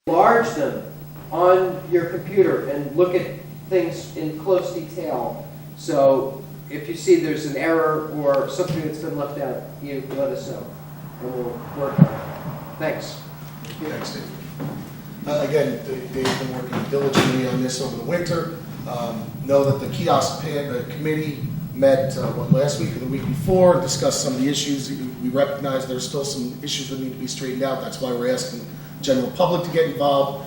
enlarge them on your computer and look at things in close detail. So if you see there's an error or something that's been left out, you let us know and we'll work on it. Thanks. Thanks, Dave. Again, Dave's been working diligently on this over the winter. Know that the kiosk committee met last week or the week before and discussed some of the issues. We recognize there's still some issues that need to be straightened out. That's why we're asking the general public to get involved.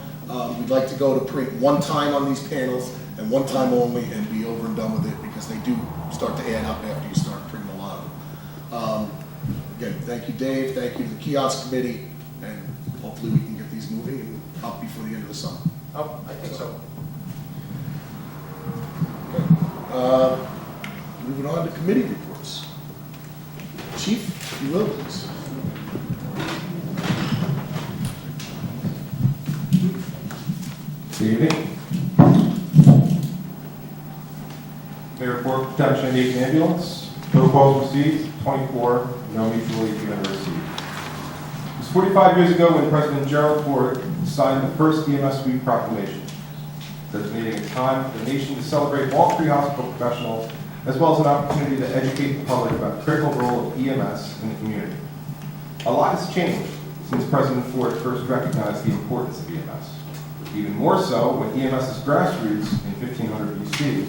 We'd like to go to print one time on these panels and one time only and be over and done with it, because they do start to add up after you start printing a lot of them. Again, thank you, Dave. Thank you to the kiosk committee, and hopefully we can get these moving and up before the end of the summer. Oh, I think so. Okay. Moving on to committee reports. Chief, if you will, please. Good evening. Mayor report, protection and aging ambulance. No calls received, 24, no mutually given or received. It was 45 years ago when President Gerald Ford signed the first EMS Week proclamation, designating a time for the nation to celebrate all pre-hospital professionals, as well as an opportunity to educate the public about the critical role of EMS in the community. A lot has changed since President Ford first recognized the importance of EMS. Even more so when EMS's grassroots in 1500 BC,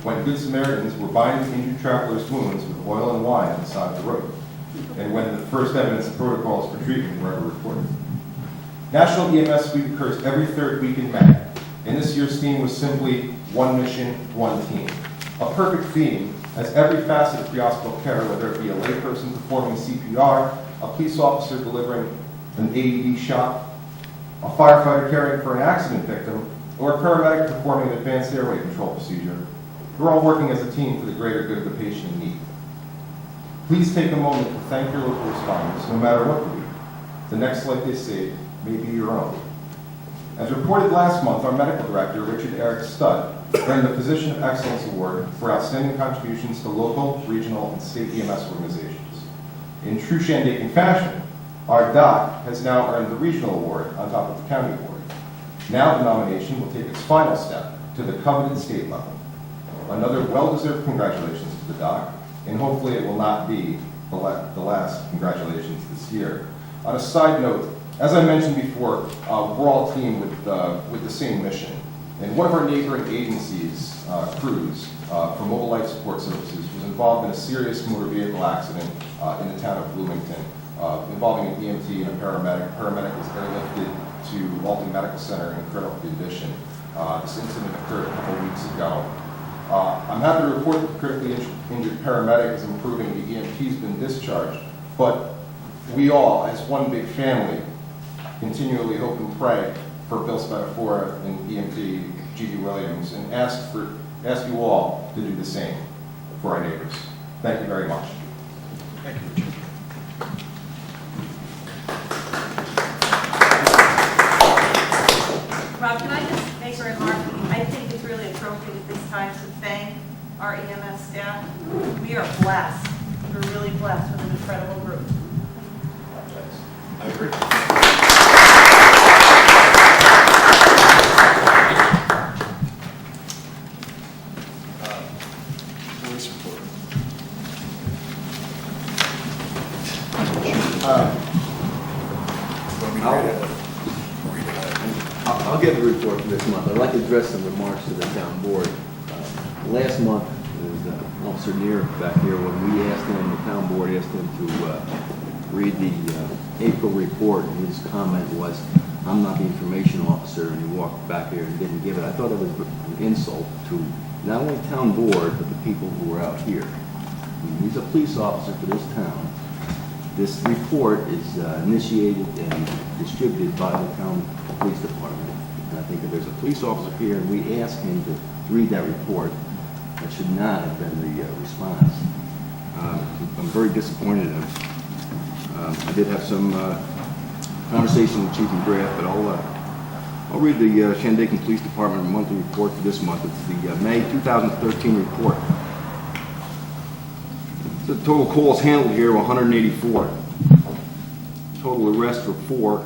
when Good Samaritans were binding injured travelers' wounds with oil and wine on the side of the road, and when the first evidence of protocols for treatment were ever reported. National EMS Week occurs every third week in May, and this year's theme was simply one mission, one team. A perfect theme, as every facet of pre-hospital care, whether it be a layperson performing CPR, a police officer delivering an AED shot, a firefighter caring for an accident victim, or a paramedic performing an advanced airway control procedure, we're all working as a team for the greater good of the patient in need. Please take a moment to thank your local responders, no matter what the week. The next life they save may be your own. As reported last month, our medical director, Richard Eric Studd, earned the Physician of Excellence Award for outstanding contributions to local, regional, and state EMS organizations. In true Shandaken fashion, our doc has now earned the regional award on top of the county award. Now the nomination will take its final step to the coveted state level. Another well-deserved congratulations to the doc, and hopefully it will not be the last congratulations this year. On a side note, as I mentioned before, we're all a team with the same mission. And one of our neighboring agencies, Cruise, for Mobile Life Support Services, was involved in a serious motor vehicle accident in the town of Bloomington, involving an EMT and a paramedic. Paramedic was airlifted to Walton Medical Center in critical condition. This incident occurred a couple weeks ago. I'm happy to report that the critically injured paramedic is improving. The EMT's been discharged, but we all, as one big family, continually hope and pray for Bill Spatafora and EMT G.D. Williams, and ask you all to do the same for our neighbors. Thank you very much. Thank you, Richard. Rob, can I just make a remark? I think it's really appropriate at this time to thank our EMS staff. We are blessed. We're really blessed with an incredible group. I agree. Police report. Want me to read it? Read it. I'll give a report for this month. I'd like to address some remarks to the town board. Last month, there was Officer Neer back here when we asked him, the town board asked him to read the April report, and his comment was, "I'm not the information officer," and he walked back here and didn't give it. I thought it was an insult to not only town board, but the people who were out here. I mean, he's a police officer for this town. This report is initiated and distributed by the town police department. And I think if there's a police officer here and we ask him to read that report, that should not have been the response. I'm very disappointed in him. I did have some conversation with Chief McGrath, but I'll read the Shandaken Police Department monthly report for this month. It's the May 2013 report. The total calls handled here were 184. Total arrests were 4.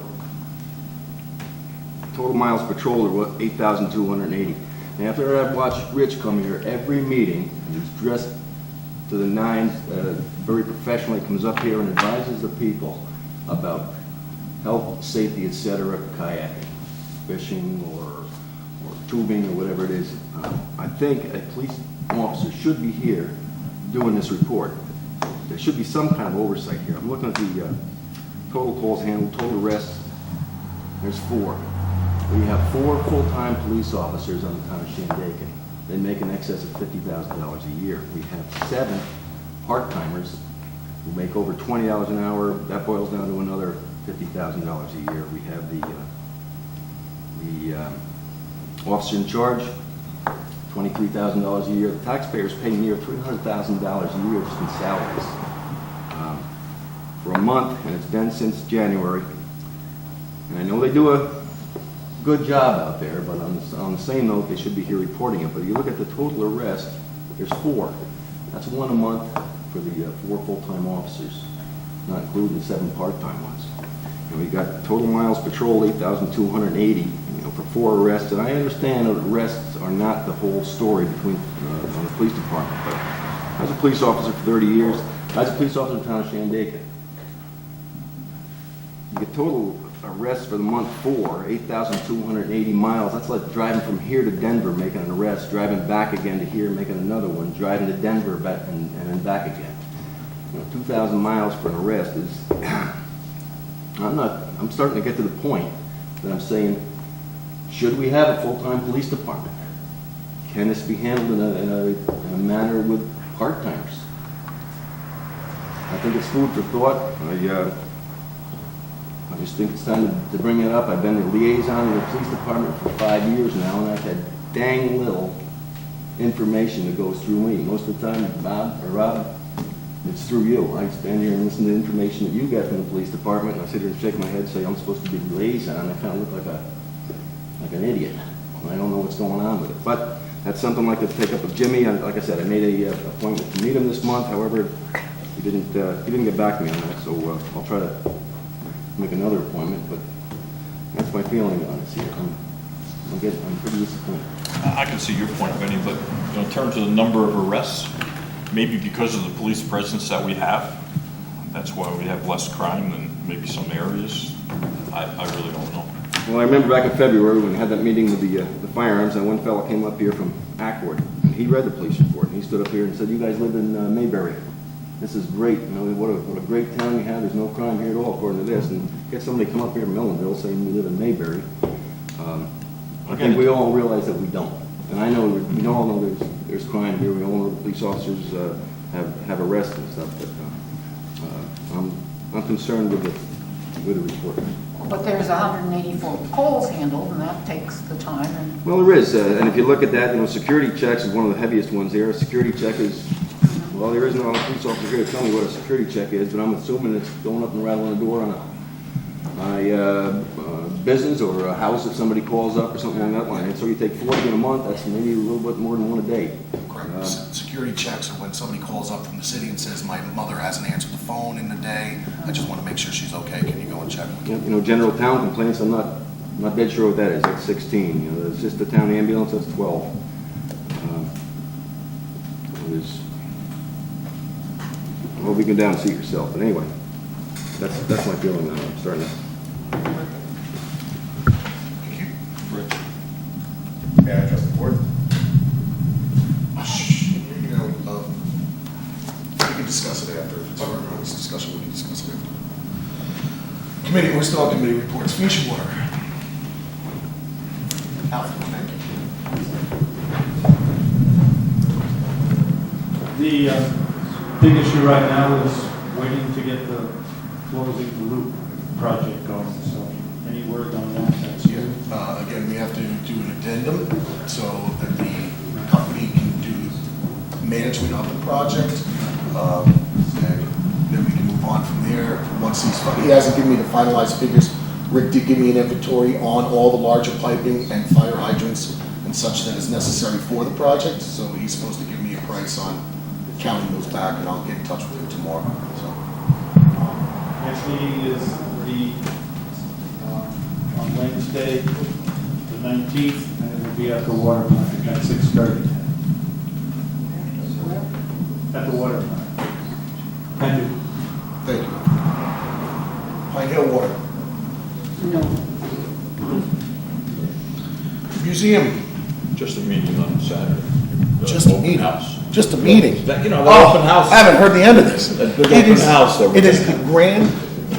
total miles patrolled are what, 8,280. And after I've watched Rich come here every meeting, and he's dressed to the nines, very professionally, comes up here and advises the people about health, safety, etc., kayaking, fishing, or tubing, or whatever it is. I think a police officer should be here doing this report. There should be some kind of oversight here. I'm looking at the total calls handled, total arrests. There's 4. We have 4 full-time police officers on the town of Shandaken. They make in excess of $50,000 a year. We have 7 part-timers who make over $20 an hour. That boils down to another $50,000 a year. We have the officer in charge, $23,000 a year. The taxpayers pay near $300,000 a year just in salaries. For a month, and it's been since January. And I know they do a good job out there, but on the same note, they should be here reporting it. But if you look at the total arrest, there's 4. That's 1 a month for the 4 full-time officers, not including the 7 part-time ones. And we got total miles patrolled, 8,280, for 4 arrests. And I understand that arrests are not the whole story between on the police department. But I was a police officer for 30 years. I was a police officer in the town of Shandaken. You get total arrests for the month 4, 8,280 miles. That's like driving from here to Denver, making an arrest, driving back again to here, making another one, driving to Denver back and then back again. 2,000 miles for an arrest is. I'm starting to get to the point that I'm saying, should we have a full-time police department? Can this be handled in a manner with part-timers? I think it's food for thought. I just think it's time to bring it up. I've been the liaison in the police department for 5 years now, and I've had dang little information that goes through me. Most of the time, Bob or Rob, it's through you. I stand here and listen to the information that you get from the police department, and I sit here and shake my head and say, I'm supposed to be the liaison. I kind of look like an idiot. I don't know what's going on with it. But that's something I'd like to take up with Jimmy. Like I said, I made a appointment to meet him this month. However, he didn't get back to me on that, so I'll try to make another appointment, but that's my feeling on this here. I'm pretty disappointed. I can see your point, Benny, but in terms of the number of arrests, maybe because of the police presence that we have, that's why we have less crime than maybe some areas. I really don't know. Well, I remember back in February when we had that meeting with the firearms, and one fellow came up here from Accord, and he read the police report, and he stood up here and said, "You guys live in Mayberry. This is great. What a great town you have. There's no crime here at all, according to this." And get somebody come up here in Millenville saying we live in Mayberry. I think we all realize that we don't. And I know we all know there's crime here. We all know the police officers have arrests and stuff. But I'm concerned with the report. But there's 184 calls handled, and that takes the time. And Well, there is, and if you look at that, security checks is one of the heaviest ones here. A security check is. Well, there isn't a police officer here to tell me what a security check is, but I'm assuming it's going up and rattling the door on a business or a house if somebody calls up or something along that line. And so you take 40 in a month, that's maybe a little bit more than 1 a day. Correct. Security checks are when somebody calls up from the city and says, my mother hasn't answered the phone in the day. I just want to make sure she's okay. Can you go and check? General town complaints, I'm not dead sure what that is. That's 16. It's just the town ambulance, that's 12. Well, we can go down and see it yourself, but anyway, that's my feeling now. I'm starting to. Thank you. Rich? May I address the board? We can discuss it after. If it's already on this discussion, we can discuss it after. Committee, we're still on committee reports. Finish water. Alfred, thank you. The big issue right now is waiting to get the closing the loop project going. So any word on that? That's you. Again, we have to do an addendum so that the company can do management of the project. And then we can move on from there. Once he hasn't given me the finalized figures. Rick did give me an inventory on all the larger piping and fire hydrants and such that is necessary for the project. So he's supposed to give me a price on counting those back, and I'll get in touch with him tomorrow. So. Next meeting is on Wednesday, 19th, and it will be at the water plant at 6:30. At the water plant. Thank you. Thank you. Pine Hill Water. No. Museum, Just a meeting on Saturday. just a Open meeting. house. Just a meeting. That, you know, Oh, that open house. I haven't heard the end of this. That big It open is- house that we're It is gonna the grand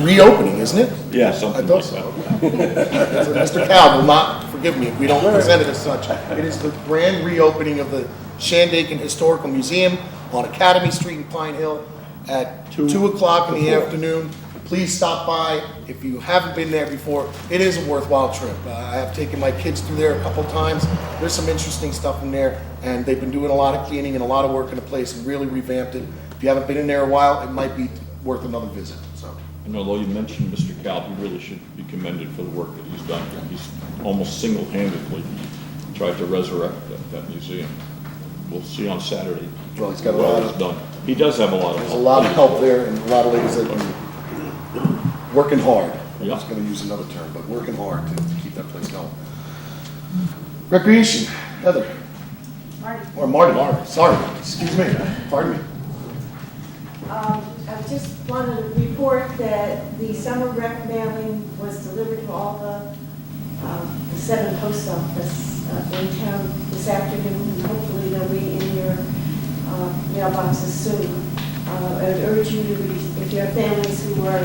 reopening, isn't it? Yeah, I something thought like so. that. Mr. Cal will not forgive me if we don't present it as such. It is the grand reopening of the Shandaken Historical Museum on Academy Street in Pine Hill at 2 o'clock in the afternoon. Please stop by. If you haven't been there before, it is a worthwhile trip. I have taken my kids through there a couple times. There's some interesting stuff in there, and they've been doing a lot of cleaning and a lot of work in the place and really revamped it. If you haven't been in there a while, it might be worth another visit, so. And although you mentioned Mr. Cal, he really should be commended for the work that he's done. He's almost single-handedly tried to resurrect that museum. We'll see on Saturday. Well, he's got a Well, lot it's of, done. He does have a lot of there's help. a lot of help there and a lot of ladies that are working hard. I Yeah. was gonna use another term, but working hard to keep that place going. Recreation, Heather, Marty? or Marty, sorry, excuse me, pardon me. I just want to report that the summer rec mailing was delivered to all the 7 post office in town this afternoon, and hopefully they'll be in your mailboxes soon. I would urge you to, if you have families who are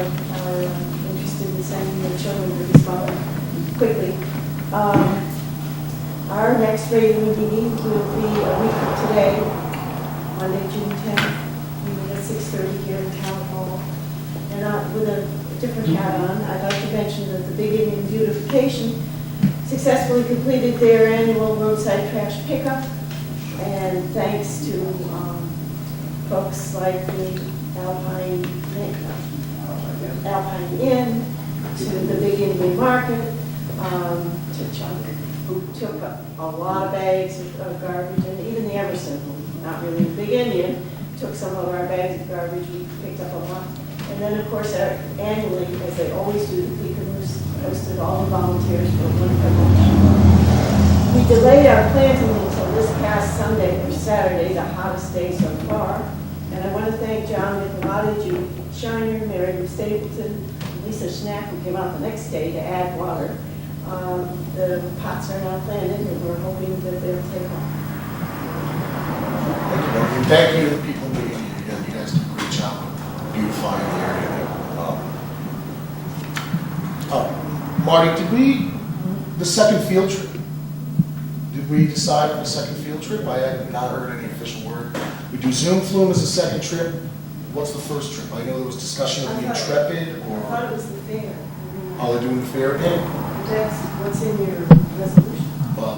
interested in sending their children to respond quickly. Our next regular meeting will be a week from today, Monday, June 10th. We meet at 6:30 here in Town Hall. And with a different hat on, I'd like to mention that the Big Indian Beautification successfully completed their annual roadside trash pickup. And thanks to folks like the Alpine Inn, to the Big Indian Market, to Chuck, who took a lot of bags of garbage, and even the Emerson, who not really a Big Indian, took some of our bags of garbage. We picked up a lot. And then, of course, annually, as they always do, the Beaconers hosted all the volunteers for a wonderful lunch. We delayed our planting until this past Sunday or Saturday, the hottest day so far. And I want to thank John Nicolodi, Shiner, Mary Lou Stapleton, Lisa Schnack, who came out the next day to add water. The pots are now planted, and we're hoping that they'll take off. Thank you, Marty. And thank you to the people in the Indian. Again, you guys did a great job beautifying the area there. Marty, the second field trip, did we decide on the second field trip? I have not heard any official word. We do Zoom Flume as a second trip. What's the first trip? I know there was discussion of the Intrepid I thought or, it was the fair. oh, they're doing the fair again? That's what's in your resolution. Well,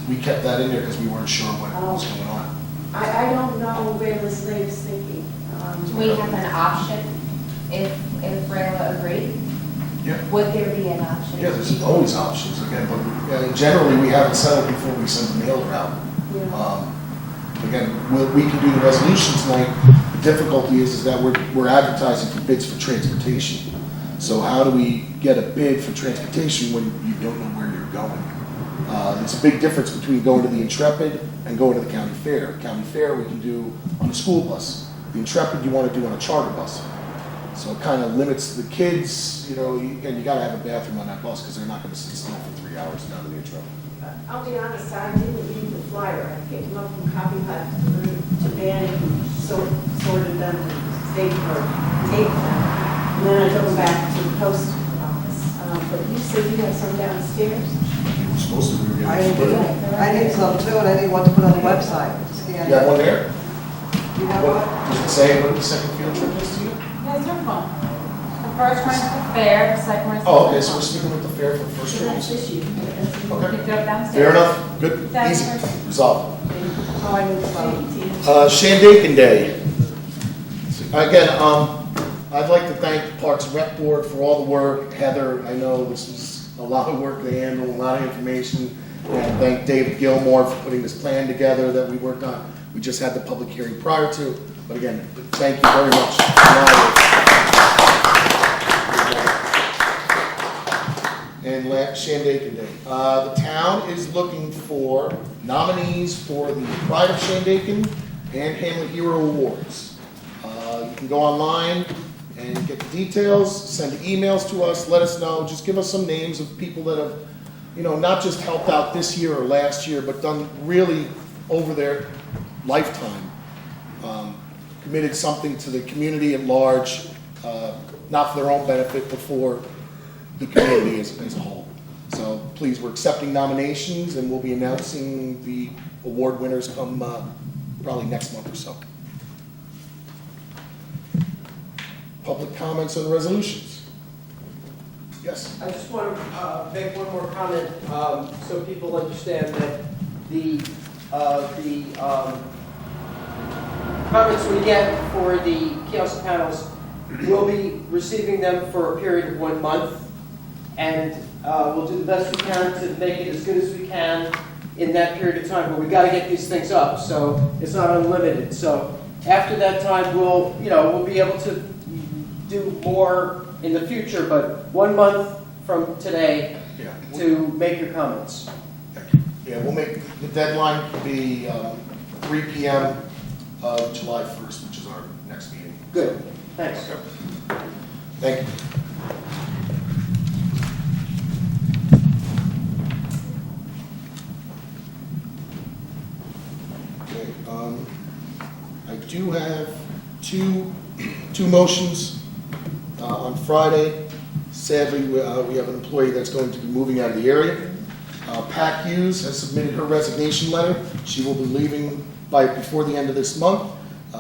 we kept that in there because we weren't sure what was going on. I don't know where this latest thinking. Do we have an option if Rayla agreed? Yeah. Would there be an option? Yeah, there's always options again, but generally we have it settled before we send the mailer out. Yeah. Again, we can do the resolution tonight. The difficulty is that we're advertising for bids for transportation. So how do we get a bid for transportation when you don't know where you're going? It's a big difference between going to the Intrepid and going to the county fair. County fair we can do on a school bus. The Intrepid you want to do on a charter bus. So it kind of limits the kids, and you got to have a bathroom on that bus because they're not going to sit still for 3 hours down in the Intrepid. I'll be honest, I didn't read the flyer. I picked them up from Copy Hut to Banning, sorted them, stayed for tape them. And then I took them back to the post office. But you said you have some downstairs. We were supposed to, we were I getting didn't, I did some too, and I didn't want to put on the website. You got one there? You know what? Does it say what the second field trip is to you? Yeah, it's your phone. The first one's the fair, the second one's the. Oh, okay, so we're sticking with the fair for the first So that's trip. this year. Okay. Pick it up downstairs. Fair enough, good, That's easy, perfect. resolved. Oh, I knew. Shandaken Day. Again, I'd like to thank the Parks and Rec Board for all the work. Heather, I know this was a lot of work to handle, a lot of information. And thank David Gilmore for putting this plan together that we worked on. We just had the public hearing prior to, but again, thank you very much. and Shandaken Day. The town is looking for nominees for the Pride of Shandaken and Hamlet Hero Awards. You can go online and get the details, send emails to us, let us know, just give us some names of people that have, not just helped out this year or last year, but done really over their lifetime, committed something to the community at large, not for their own benefit, but for the community as a whole. So please, we're accepting nominations, and we'll be announcing the award winners come probably next month or so. Public comments on resolutions? Yes? I just want to make one more comment, so people understand that the comments we get for the kiosk panels, we'll be receiving them for a period of 1 month, and we'll do the best we can to make it as good as we can in that period of time, but we got to get these things up, so it's not unlimited. So after that time, we'll be able to do more in the future, but 1 month from today to make your comments. Thank you. Yeah, we'll make, the deadline will be 3 p.m. of July 1st, which is our next meeting. Good, thanks. Okay. Thank you. Okay, I do have two motions on Friday. Sadly, we have an employee that's going to be moving out of the area. Pat Hughes has submitted her resignation letter. She will be leaving before the end of this month.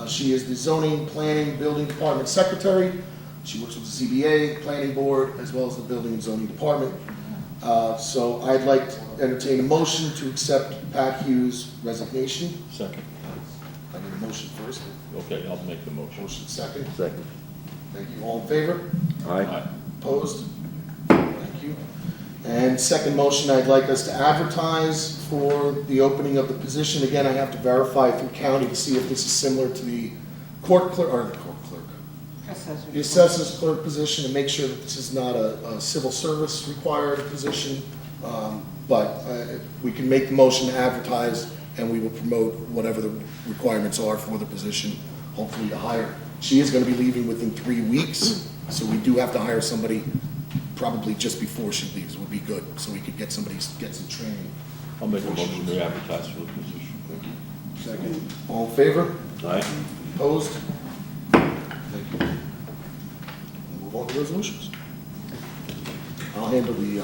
She is the zoning, planning, building department secretary. She works with the ZBA, planning board, as well as the building and zoning department. So I'd like to entertain a motion to accept Pat Hughes' resignation. Second. I need a motion first. Okay, I'll make the motion. Motion second. Second. Thank you. All in favor? Aye. Opposed? Thank you. And second motion, I'd like us to advertise for the opening of the position. Again, I have to verify through county to see if this is similar to the court clerk, or the court clerk, the assessor's clerk position, and make sure that this is not a civil service required position. But we can make the motion to advertise, and we will promote whatever the requirements are for the position, hopefully to hire. She is going to be leaving within 3 weeks, so we do have to hire somebody probably just before she leaves. Would be good, so we could get some training. I'll make a motion to advertise for the position. Thank you. Second. All in favor? Aye. Opposed? Thank you. We'll move on to resolutions. I'll handle the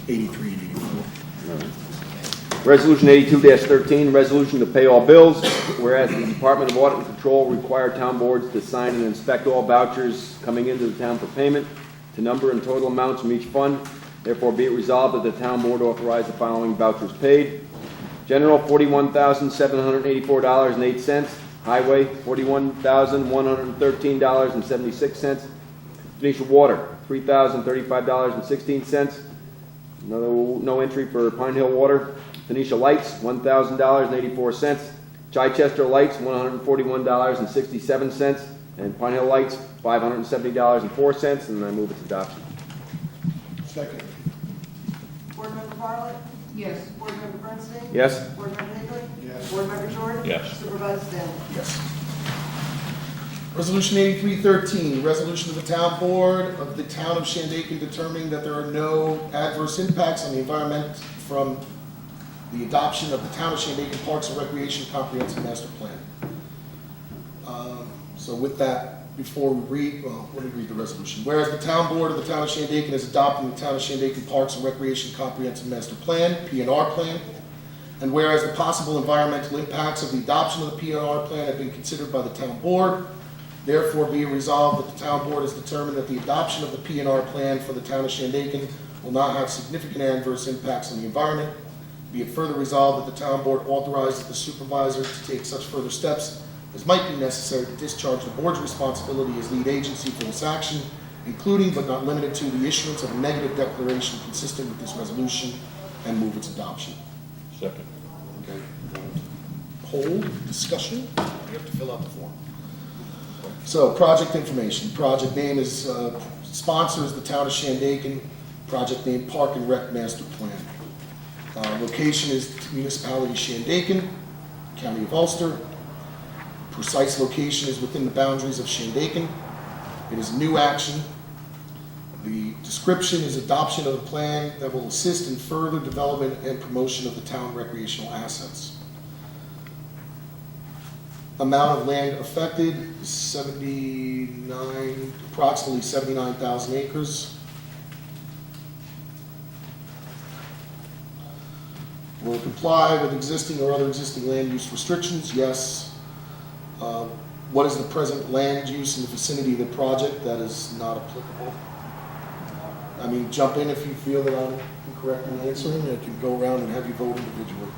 83 and 84. Resolution 82-13, resolution to pay all bills, whereas the Department of Audit and Control required town boards to sign and inspect all vouchers coming into the town for payment, to number and total amounts from each fund. Therefore, be it resolved that the town board authorize the following vouchers paid. General, $41,784.08. Highway, $41,113.76. Phoenicia Water, $3,035.16. No entry for Pine Hill Water. Phoenicia Lights, $1,000.84. Chichester Lights, $141.67. And Pine Hill Lights, $570.04. And I move its adoption. Second. Board Member Bartlett? Yes. Board Member Bernstein? Yes? Board Member Higley? Yes. Board Member Jordan? Yes. Supervisor Stanley? Yes. Resolution 8313, resolution of the town board of the town of Shandaken determining that there are no adverse impacts on the environment from the adoption of the town of Shandaken Parks and Recreation Comprehensive Master Plan. So with that, before we read, let me read the resolution. Whereas the town board of the town of Shandaken is adopting the town of Shandaken Parks and Recreation Comprehensive Master Plan, P&R plan, and whereas the possible environmental impacts of the adoption of the P&R plan have been considered by the town board, therefore be it resolved that the town board has determined that the adoption of the P&R plan for the town of Shandaken will not have significant adverse impacts on the environment. Be it further resolved that the town board authorizes the supervisor to take such further steps as might be necessary to discharge the board's responsibility as lead agency for this action, including but not limited to the issuance of a negative declaration consistent with this resolution, and move its adoption. Second. Okay. Hold, discussion, you have to fill out the form. So, project information. Project name is, sponsor is the town of Shandaken. project named Park and Rec Master Plan. Location is municipality Shandaken, County of Ulster. Precise location is within the boundaries of Shandaken. It is new action. The description is adoption of a plan that will assist in further development and promotion of the town recreational assets. Amount of land affected is approximately 79,000 acres. Will it comply with existing or other existing land use restrictions? Yes. What is the present land use in the vicinity of the project? That is not applicable. I mean, jump in if you feel that I'm incorrect in answering. I can go around and have you vote individually.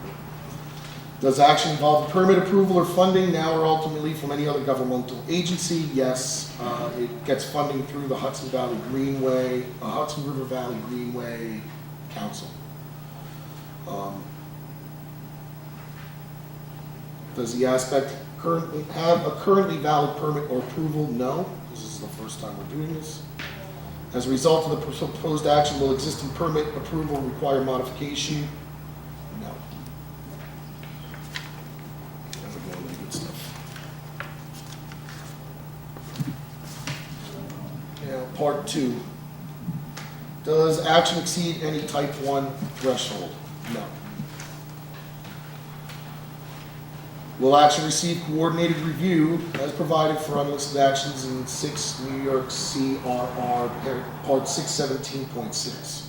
Does action involve permit approval or funding now or ultimately from any other governmental agency? Yes. It gets funding through the Hudson River Valley Greenway Council. Does the aspect currently have a currently valid permit or approval? No. This is the first time we're doing this. As a result of the proposed action, will existing permit approval require modification? No. Really good stuff. Now, part 2. Does action exceed any type 1 threshold? No. Will action receive coordinated review as provided for unlisted actions in 6 New York CRR Part 617.6?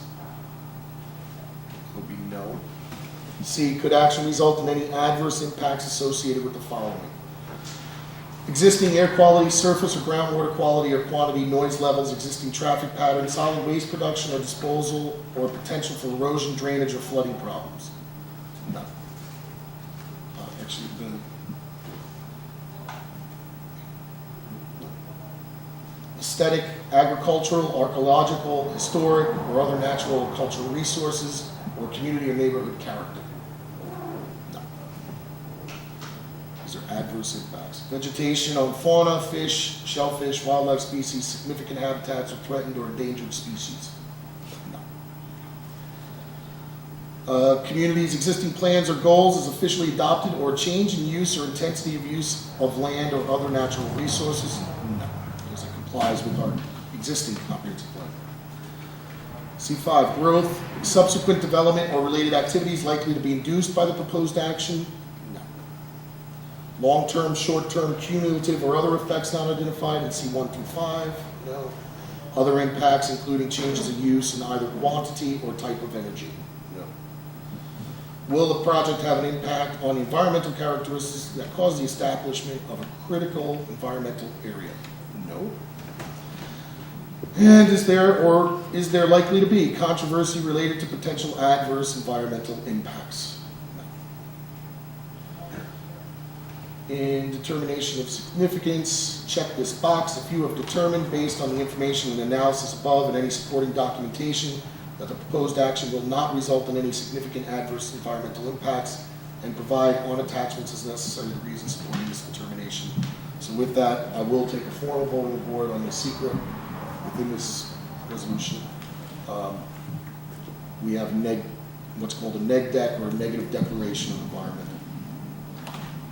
Will be no. C, could action result in any adverse impacts associated with the following? Existing air quality, surface or groundwater quality or quantity, noise levels, existing traffic patterns, solid waste production or disposal, or potential for erosion, drainage, or flooding problems? No. Actually, aesthetic, agricultural, archaeological, historic, or other natural or cultural resources, or community or neighborhood character? No. These are adverse impacts. Vegetation on fauna, fish, shellfish, wildlife species, significant habitats, or threatened or endangered species? Community's existing plans or goals is officially adopted or change in use or intensity of use of land or other natural resources? No, because it complies with our existing comprehensive plan. C5, growth, subsequent development or related activities likely to be induced by the proposed action? No. Long-term, short-term, cumulative, or other effects not identified in C1 through 5? No. Other impacts including changes of use in either quantity or type of energy? Will the project have an impact on the environmental characteristics that cause the establishment of a critical environmental area? No. And is there likely to be controversy related to potential adverse environmental impacts? No. In determination of significance, check this box if you have determined based on the information and analysis above and any supporting documentation that the proposed action will not result in any significant adverse environmental impacts, and provide on attachments as necessary the reasons supporting this determination. So with that, I will take a formal vote on the board on the secret within this resolution. We have what's called a neg deck or a negative declaration of environmental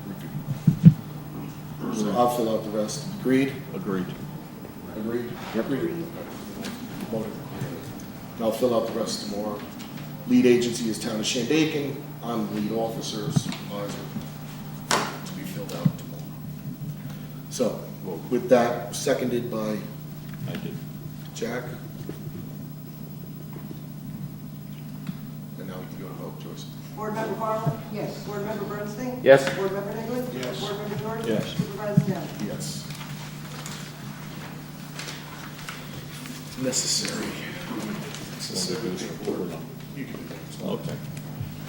review. So I'll fill out the rest. Agreed? Agreed. Agreed? Yep. Agreed. Voted. And I'll fill out the rest tomorrow. Lead agency is Town of Shandaken. I'm the lead officer, supervisor, to be filled out tomorrow. So, with that, seconded by I did. Jack. And now we can go to vote, Joyce. Board Member Bartlett? Yes. Board Member Bernstein? Yes. Board Member Nichols? Yes. Board Member Jordan? Yes. Supervisor Dowd? Yes. Necessary. You can do that. Okay.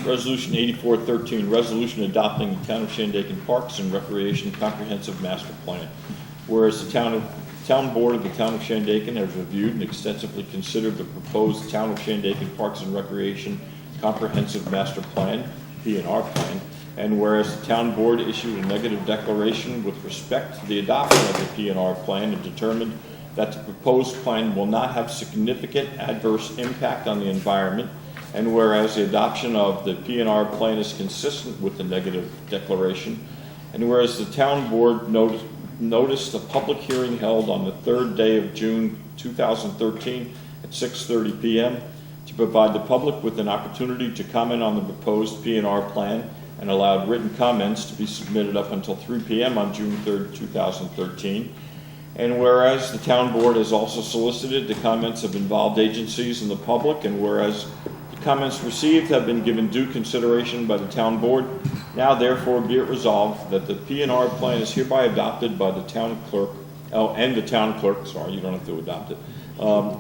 Resolution 8413, resolution adopting the Town of Shandaken Parks and Recreation Comprehensive Master Plan. Whereas the Town Board of the Town of Shandaken has reviewed and extensively considered the proposed Town of Shandaken Parks and Recreation Comprehensive Master Plan, P&R plan, and whereas the Town Board issued a negative declaration with respect to the adoption of the P&R plan and determined that the proposed plan will not have significant adverse impact on the environment, and whereas the adoption of the P&R plan is consistent with the negative declaration, and whereas the town board noticed a public hearing held on the 3rd day of June 2013 at 6:30 p.m. to provide the public with an opportunity to comment on the proposed P&R plan, and allowed written comments to be submitted up until 3 p.m. on June 3rd, 2013. And whereas the town board has also solicited the comments of involved agencies and the public, and whereas the comments received have been given due consideration by the town board, now therefore be it resolved that the P&R plan is hereby adopted by the town clerk, and the town clerk, sorry, you don't have to adopt it,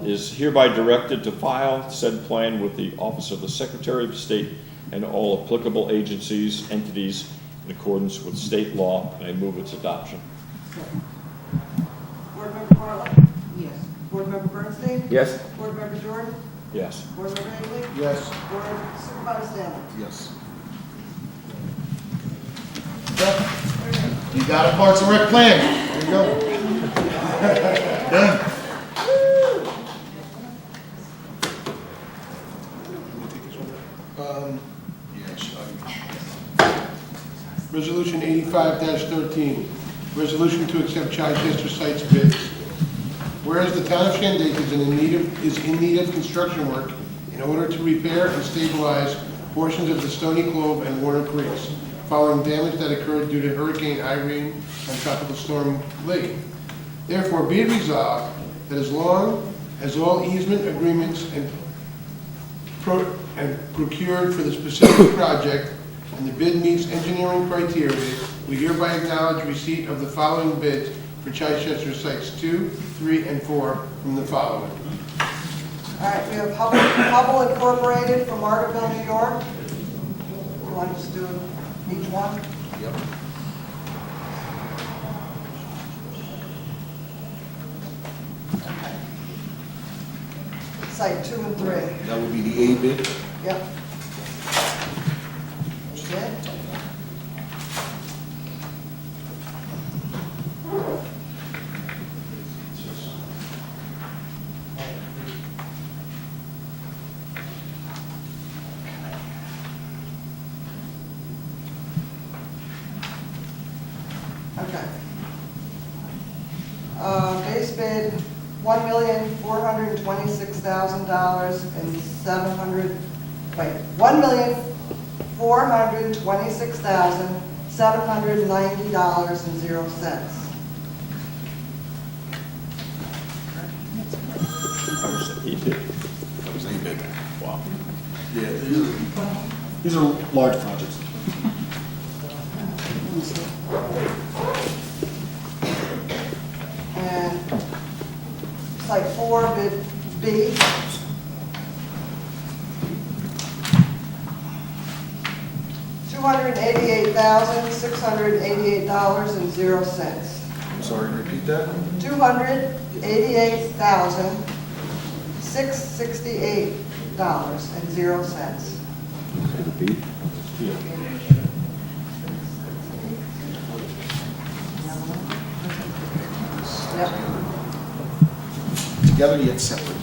is hereby directed to file said plan with the Office of the Secretary of State and all applicable agencies, entities, in accordance with state law, and I move its adoption. Board Member Harlan? Yes. Board Member Bernstein? Yes. Board Member Jordan? Yes. Board Member Haley? Yes. Board Supervisor Stanley? Yes. You got a Parks and Rec plan. There you go. Done. Resolution 85-13, resolution to accept Chichester Sites bids. Whereas the town of Shandaken is in need of construction work in order to repair and stabilize portions of the Stony Clove and Warner Creeks following damage that occurred due to Hurricane Irene and Tropical Storm Lee. Therefore, be it resolved that as long as all easement agreements and procured for the specific project and the bid meets engineering criteria, we hereby acknowledge receipt of the following bids for Chichester Sites 2, 3, and 4 from the following. All right, we have Hubble Incorporated from Margaretville, New York. You want us to do each one? Yep. Site 2 and 3. That would be the A bid. Yep. Okay. Okay. Base bid, $1,426,000 and $1,426,790.00. That was A bid. Wow. Yeah, these are large projects. And site 4, bid B. $288,688.00. I'm sorry, repeat that? $288,668.00. B. Yep. Together yet separate.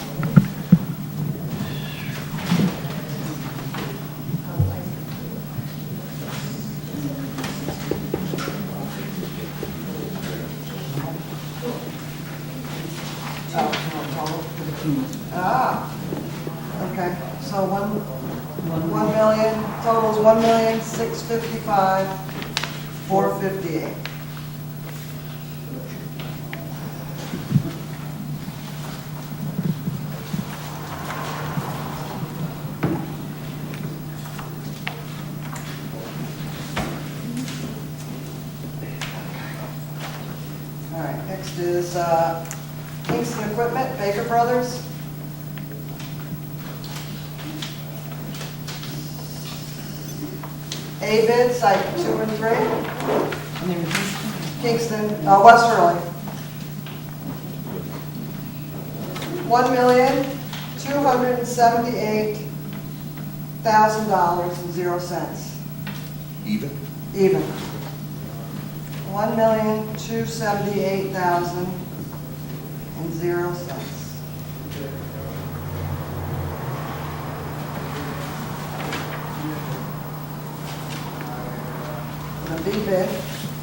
Ah, okay, so 1 million, totals 1,655,458. All right, next is Kingston Equipment, Baker Brothers. A bid, site 2 and 3. Kingston, West Hurley. $1,278,000.00. Even? Even. $1,278,000 The B bid